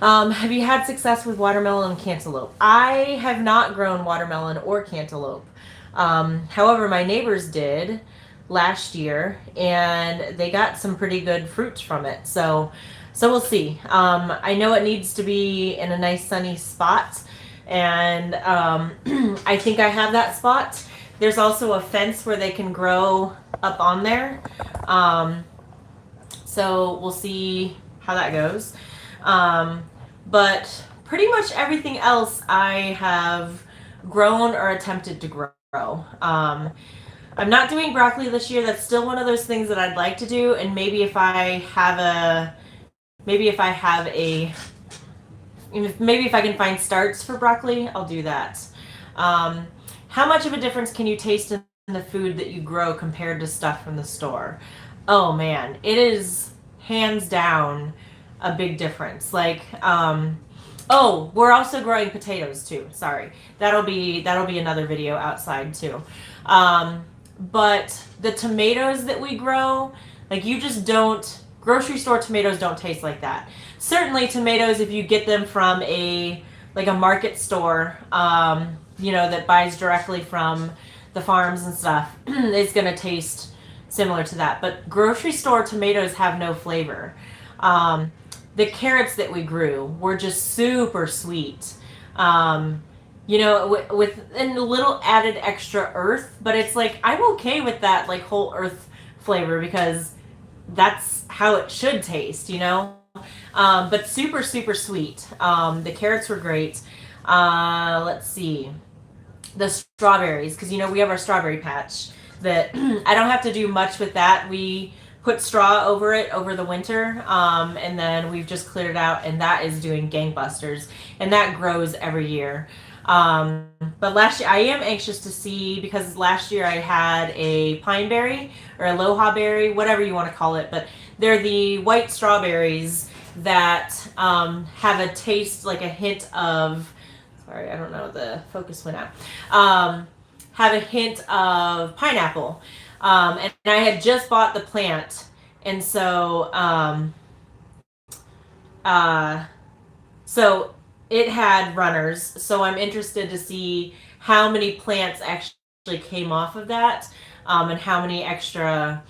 Have you had success with watermelon and cantaloupe? I have not grown watermelon or cantaloupe. However, my neighbors did last year, and they got some pretty good fruits from it. So we'll see. I know it needs to be in a nice sunny spot, and I think I have that spot. There's also a fence where they can grow up on there. So we'll see how that goes. But pretty much everything else I have grown or attempted to grow. I'm not doing broccoli this year. That's still one of those things that I'd like to do. And maybe if I can find starts for broccoli, I'll do that. How much of a difference can you taste in the food that you grow compared to stuff from the store? Oh man, it is hands down a big difference. Like, oh, we're also growing potatoes too. Sorry, that'll be another video outside too. But the tomatoes that we grow, like you just don't, grocery store tomatoes don't taste like that. Certainly tomatoes, if you get them from a market store, that buys directly from the farms and stuff, it's gonna taste similar to that. But grocery store tomatoes have no flavor. The carrots that we grew were just super sweet. With a little added extra earth, but it's like, I'm okay with that, like whole earth flavor, because that's how it should taste, but super, super sweet. The carrots were great. Let's see. the strawberries, because we have our strawberry patch that I don't have to do much with that. We put straw over it over the winter, and then we've just cleared it out, and that is doing gangbusters, and that grows every year. But last year I am anxious to see, because last year I had a pine berry or aloha berry, whatever you want to call it, but they're the white strawberries that have a taste like a hint of, sorry, I don't know, the focus went out, have a hint of pineapple. And I had just bought the plant, and so so it had runners. So I'm interested to see how many plants actually came off of that, and how many extra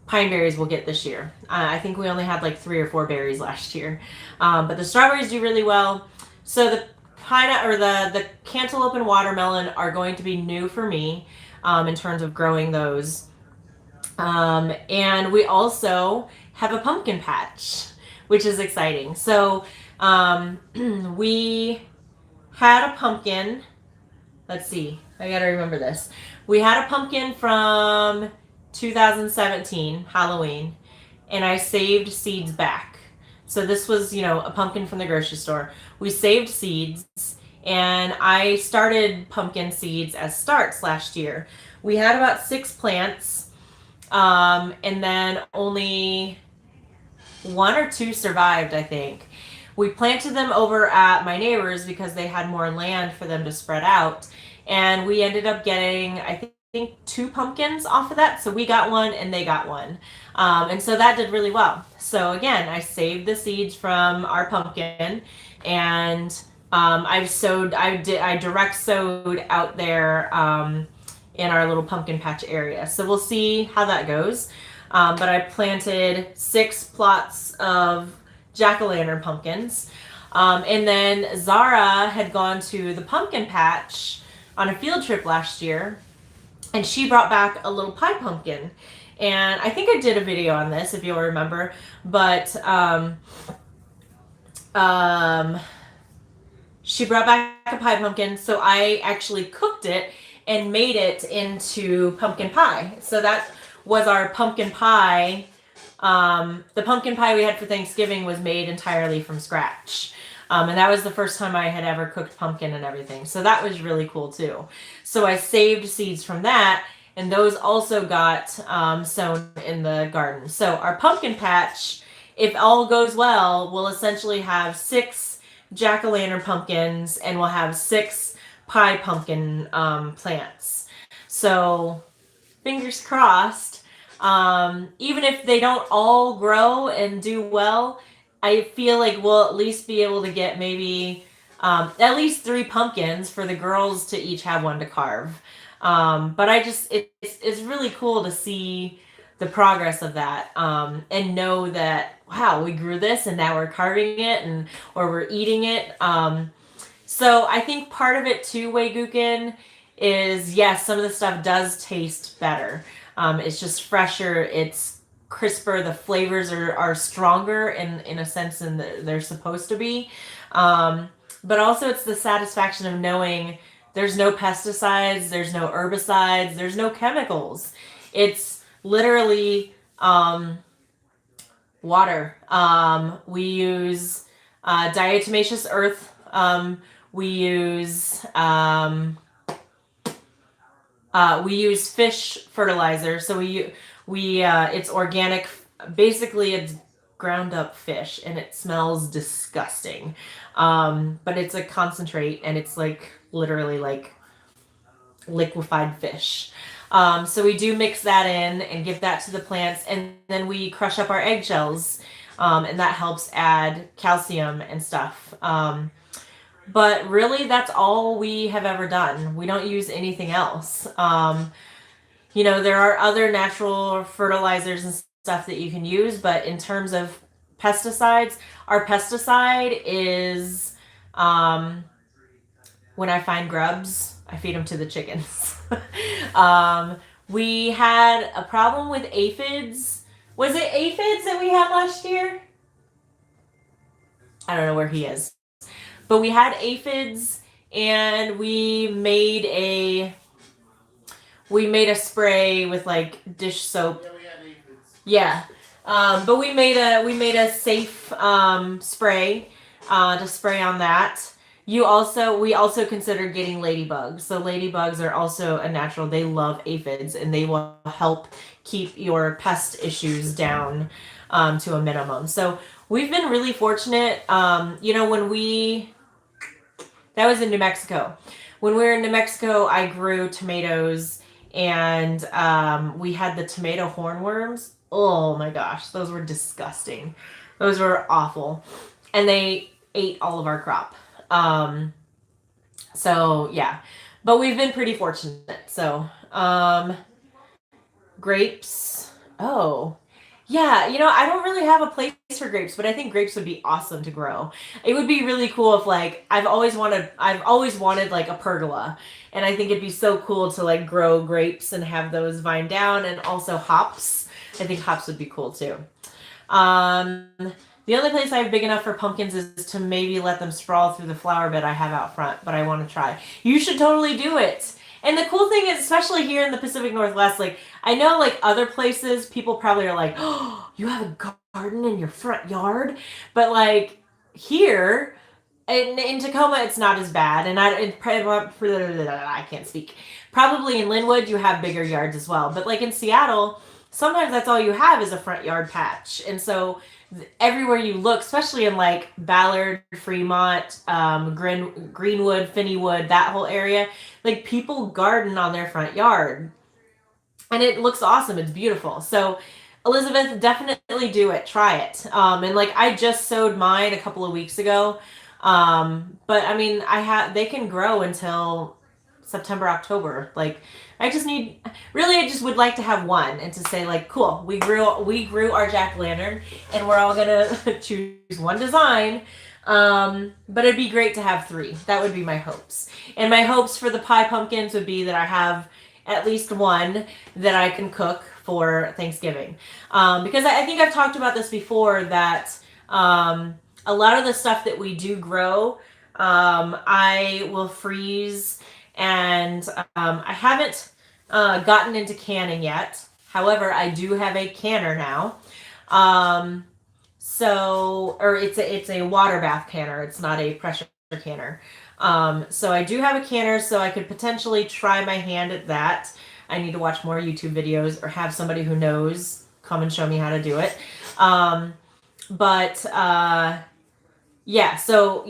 pine berries we'll get this year. I think we only had like 3 or 4 berries last year, but the strawberries do really well. So the the cantaloupe and watermelon are going to be new for me, in terms of growing those. And we also have a pumpkin patch, which is exciting. So we had a pumpkin. Let's see. I gotta remember this. We had a pumpkin from 2017 Halloween, and I saved seeds back. So this was, a pumpkin from the grocery store. We saved seeds, and I started pumpkin seeds as starts last year. We had about 6 plants, and then only 1 or 2 survived, I think. We planted them over at my neighbors because they had more land for them to spread out, and we ended up getting, I think 2 pumpkins off of that. So we got 1 and they got 1, and so that did really well. So again, I saved the seeds from our pumpkin, and I direct sowed out there, in our little pumpkin patch area. So we'll see how that goes. But I planted 6 plots of jack-o'-lantern pumpkins. And then Zara had gone to the pumpkin patch on a field trip last year, and she brought back a little pie pumpkin. And I think I did a video on this, if you'll remember, but she brought back a pie pumpkin, so I actually cooked it and made it into pumpkin pie. So that was our pumpkin pie. The pumpkin pie we had for Thanksgiving was made entirely from scratch. And that was the first time I had ever cooked pumpkin and everything. So that was really cool too. So I saved seeds from that, and those also got sown in the garden. So our pumpkin patch, if all goes well, will essentially have 6 jack-o'-lantern pumpkins, and we'll have 6 pie pumpkin plants. So fingers crossed. Even if they don't all grow and do well, I feel like we'll at least be able to get maybe at least 3 pumpkins for the girls to each have one to carve. But it's really cool to see the progress of that, and know that, wow, we grew this and now we're carving it, or we're eating it. So I think part of it too, Weigukin, is yes, some of the stuff does taste better. It's just fresher, it's crisper, the flavors are stronger in a sense than they're supposed to be. But also it's the satisfaction of knowing there's no pesticides, there's no herbicides, there's no chemicals. It's literally water. We use diatomaceous earth. We use fish fertilizer. So we it's organic. Basically, it's ground up fish, and it smells disgusting. But it's a concentrate, and it's like literally like liquefied fish. So we do mix that in and give that to the plants, and then we crush up our eggshells, and that helps add calcium and stuff. But really, that's all we have ever done. We don't use anything else. There are other natural fertilizers and stuff that you can use, but in terms of pesticides, our pesticide is, when I find grubs, I feed them to the chickens. We had a problem with aphids. Was it aphids that we had last year? I don't know where he is. But we had aphids and we made a spray with like dish soap. Yeah. But we made a safe spray to spray on that. We also considered getting ladybugs. So ladybugs are also a natural. They love aphids, and they will help keep your pest issues down to a minimum. So we've been really fortunate. That was in New Mexico. When we were in New Mexico, I grew tomatoes, and we had the tomato hornworms. Oh my gosh, those were disgusting. Those were awful, and they ate all of our crop. So yeah, but we've been pretty fortunate. So grapes. Oh, yeah, I don't really have a place for grapes, but I think grapes would be awesome to grow. It would be really cool if like I've always wanted like a pergola, and I think it'd be so cool to like grow grapes and have those vine down, and also hops. I think hops would be cool too. Um, the only place I have big enough for pumpkins is to maybe let them sprawl through the flower bed I have out front, but I want to try. You should totally do it. And the cool thing is, especially here in the Pacific Northwest, like I know like other places, people probably are like, oh, you have a garden in your front yard, but like here in Tacoma, it's not as bad, and I can't speak. Probably in Linwood, you have bigger yards as well, but like in Seattle, sometimes that's all you have is a front yard patch, and so everywhere you look, especially in like Ballard, Fremont, Greenwood, Finneywood, that whole area, like people garden on their front yard, and it looks awesome. It's beautiful. So Elizabeth, definitely do it. Try it. And like I just sowed mine a couple of weeks ago. But I mean, they can grow until September, October. Like I just would like to have one and to say like, cool, we grew our jack-o'-lantern, and we're all gonna choose one design. But it'd be great to have 3. That would be my hopes. And my hopes for the pie pumpkins would be that I have at least one that I can cook for Thanksgiving. Because I think I've talked about this before, that a lot of the stuff that we do grow, I will freeze, and I haven't gotten into canning yet. However, I do have a canner now. Or it's a water bath canner. It's not a pressure canner. So I do have a canner, so I could potentially try my hand at that. I need to watch more YouTube videos or have somebody who knows come and show me how to do it. But yeah, so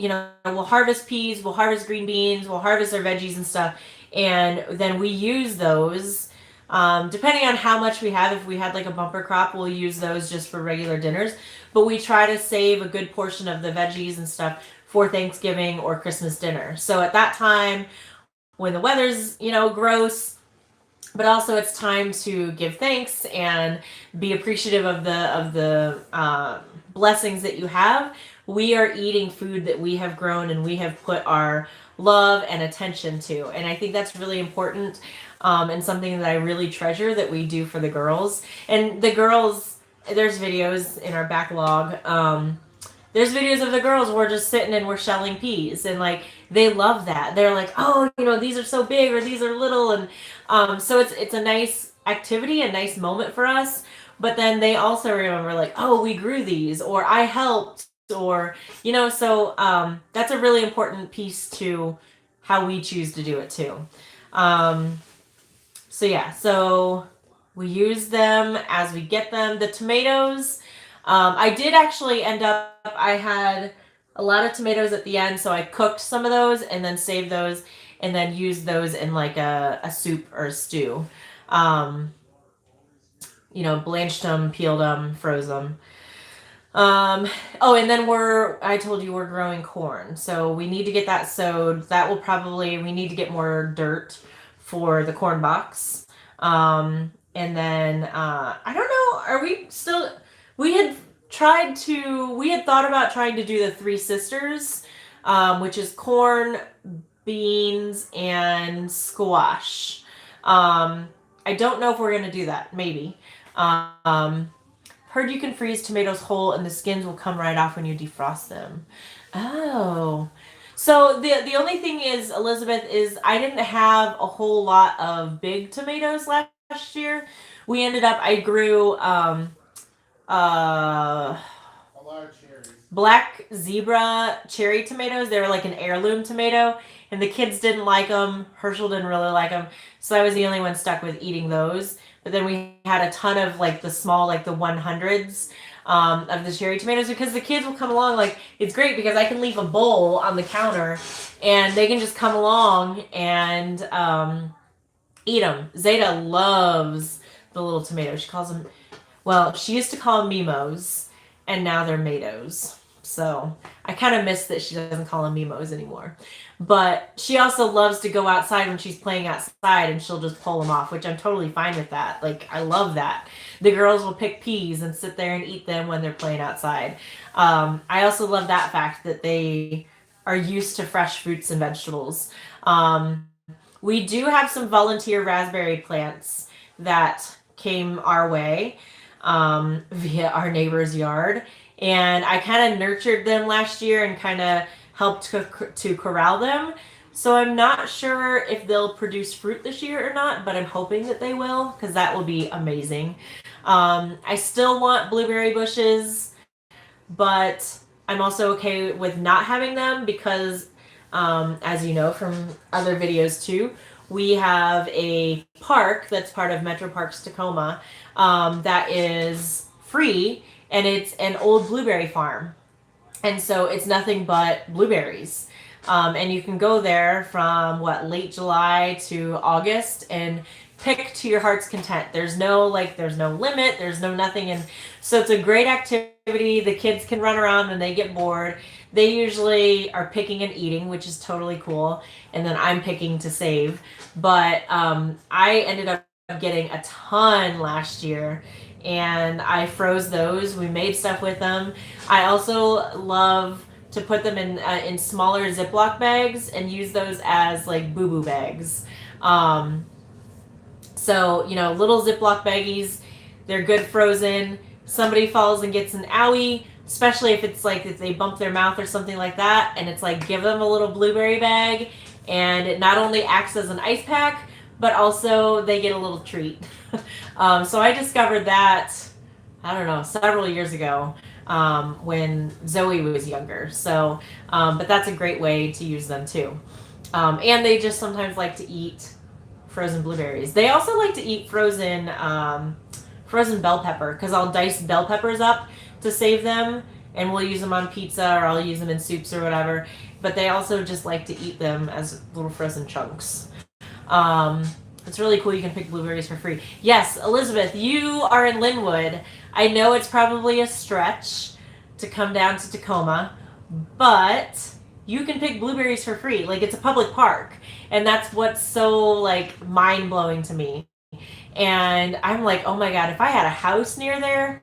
we'll harvest peas, we'll harvest green beans, we'll harvest our veggies and stuff, and then we use those. Depending on how much we have, if we had like a bumper crop, we'll use those just for regular dinners. But we try to save a good portion of the veggies and stuff for Thanksgiving or Christmas dinner. So at that time, when the weather's gross, but also it's time to give thanks and be appreciative of the blessings that you have. We are eating food that we have grown and we have put our love and attention to, and I think that's really important, and something that I really treasure that we do for the girls. And the girls, there's videos in our backlog. There's videos of the girls, we're just sitting and we're shelling peas, and like they love that. They're like, oh, these are so big or these are little, and so it's a nice activity, a nice moment for us. But then they also remember like, oh, we grew these, or I helped, or so that's a really important piece to how we choose to do it too. So yeah, so we use them as we get them. The tomatoes, I did actually end up, I had a lot of tomatoes at the end, so I cooked some of those and then saved those and then used those in like a soup or a stew. Blanched them, peeled them, froze them. And then I told you we're growing corn, so we need to get that sowed. We need to get more dirt for the corn box. And then, I don't know, we had thought about trying to do the 3 sisters, which is corn, beans, and squash. I don't know if we're going to do that, maybe. Heard you can freeze tomatoes whole and the skins will come right off when you defrost them. Oh. So the only thing is, Elizabeth, is I didn't have a whole lot of big tomatoes last year. We ended up, I grew uh
A lot of cherries.
black zebra cherry tomatoes. They were like an heirloom tomato, and the kids didn't like them. Herschel didn't really like them, so I was the only one stuck with eating those. But then we had a ton of like the small, like the 100s of the cherry tomatoes, because the kids will come along. Like, it's great because I can leave a bowl on the counter, and they can just come along and eat them. Zeta loves the little tomatoes. She calls them, well, she used to call them Mimos, and now they're Matos. So I kind of miss that she doesn't call them Mimos anymore. But she also loves to go outside when she's playing outside, and she'll just pull them off, which I'm totally fine with that. Like, I love that. The girls will pick peas and sit there and eat them when they're playing outside. I also love that fact that they are used to fresh fruits and vegetables. We do have some volunteer raspberry plants that came our way via our neighbor's yard. And I kind of nurtured them last year and kind of helped to corral them. So I'm not sure if they'll produce fruit this year or not, but I'm hoping that they will, because that will be amazing. I still want blueberry bushes, but I'm also okay with not having them because, as you know from other videos too, we have a park that's part of Metro Parks Tacoma that is free, and it's an old blueberry farm. And so it's nothing but blueberries. And you can go there from late July to August and pick to your heart's content. There's no limit, there's no nothing. And so it's a great activity. The kids can run around when they get bored. They usually are picking and eating, which is totally cool. And then I'm picking to save. But I ended up getting a ton last year, and I froze those. We made stuff with them. I also love to put them in smaller Ziploc bags and use those as like boo-boo bags. So, little Ziploc baggies, they're good frozen. Somebody falls and gets an owie, especially if it's like if they bump their mouth or something like that, and it's like give them a little blueberry bag, and it not only acts as an ice pack, but also they get a little treat. So I discovered that, I don't know, several years ago when Zoe was younger. So, but that's a great way to use them too. And they just sometimes like to eat frozen blueberries. They also like to eat frozen bell pepper, because I'll dice bell peppers up to save them, and we'll use them on pizza, or I'll use them in soups or whatever. But they also just like to eat them as little frozen chunks. It's really cool. You can pick blueberries for free. Yes, Elizabeth, you are in Linwood. I know it's probably a stretch to come down to Tacoma, but you can pick blueberries for free. Like, it's a public park, and that's what's so like mind-blowing to me. And I'm like, oh my god, if I had a house near there,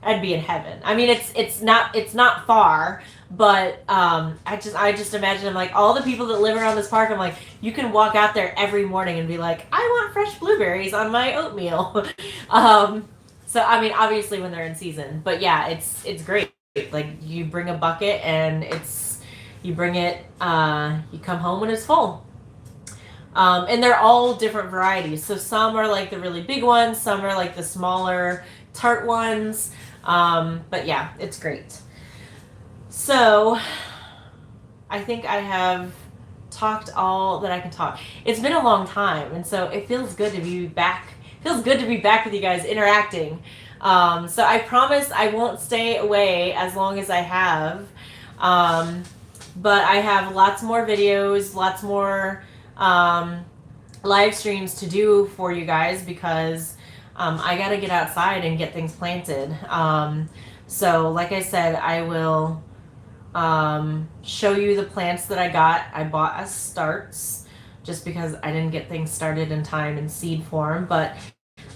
I'd be in heaven. I mean, it's not far, but I just imagine, I'm like, all the people that live around this park, I'm like, you can walk out there every morning and be like, I want fresh blueberries on my oatmeal. So I mean, obviously when they're in season, but yeah, it's great. Like, you bring a bucket, and you bring it, you come home when it's full. And they're all different varieties. So some are like the really big ones, some are like the smaller tart ones. But yeah, it's great. So I think I have talked all that I can talk. It's been a long time, and so it feels good to be back. It feels good to be back with you guys interacting. So I promise I won't stay away as long as I have. But I have lots more videos, lots more live streams to do for you guys, because I got to get outside and get things planted. So like I said, I will show you the plants that I got. I bought as starts just because I didn't get things started in time in seed form, but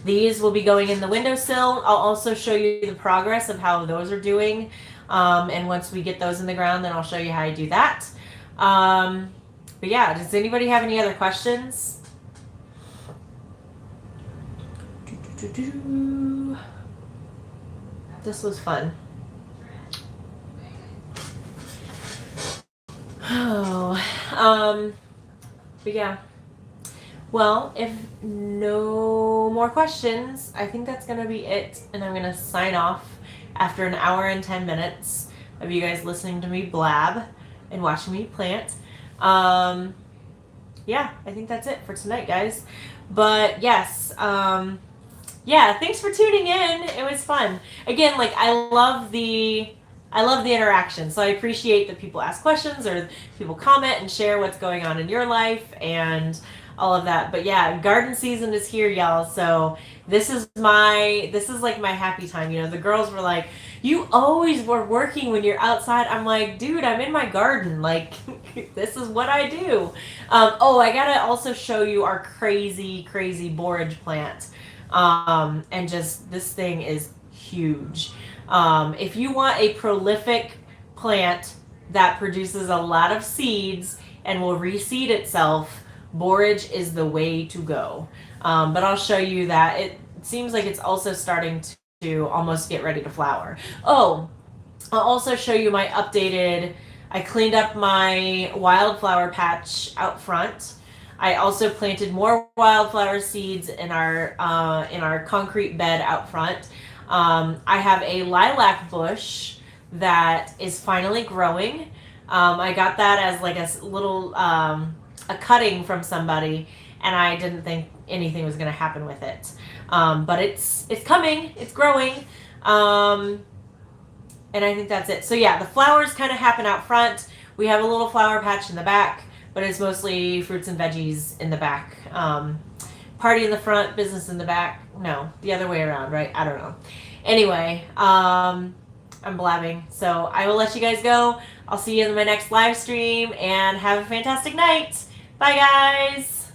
these will be going in the windowsill. I'll also show you the progress of how those are doing. And once we get those in the ground, then I'll show you how I do that. But yeah, does anybody have any other questions? This was fun. Oh, But yeah. Well, if no more questions, I think that's going to be it. And I'm going to sign off after an hour and 10 minutes of you guys listening to me blab and watching me plant. Yeah, I think that's it for tonight, guys. But yes, yeah, thanks for tuning in. It was fun. Again, like I love the interaction. So I appreciate that people ask questions or people comment and share what's going on in your life and all of that. But yeah, garden season is here, y'all. So this is like my happy time. You know, the girls were like, "You always were working when you're outside." I'm like, "Dude, I'm in my garden. Like, this is what I do." Oh, I gotta also show you our crazy borage plant. And just this thing is huge. If you want a prolific plant that produces a lot of seeds and will reseed itself, borage is the way to go. But I'll show you that it seems like it's also starting to almost get ready to flower. Oh, I'll also show you my I cleaned up my wildflower patch out front. I also planted more wildflower seeds in our concrete bed out front. I have a lilac bush that is finally growing. I got that as like a little a cutting from somebody, and I didn't think anything was going to happen with it. But it's coming. It's growing. And I think that's it. So yeah, the flowers kind of happen out front. We have a little flower patch in the back, but it's mostly fruits and veggies in the back. Party in the front, business in the back. No, the other way around, right? I don't know. Anyway, I'm blabbing. So I will let you guys go. I'll see you in my next live stream and have a fantastic night. Bye, guys.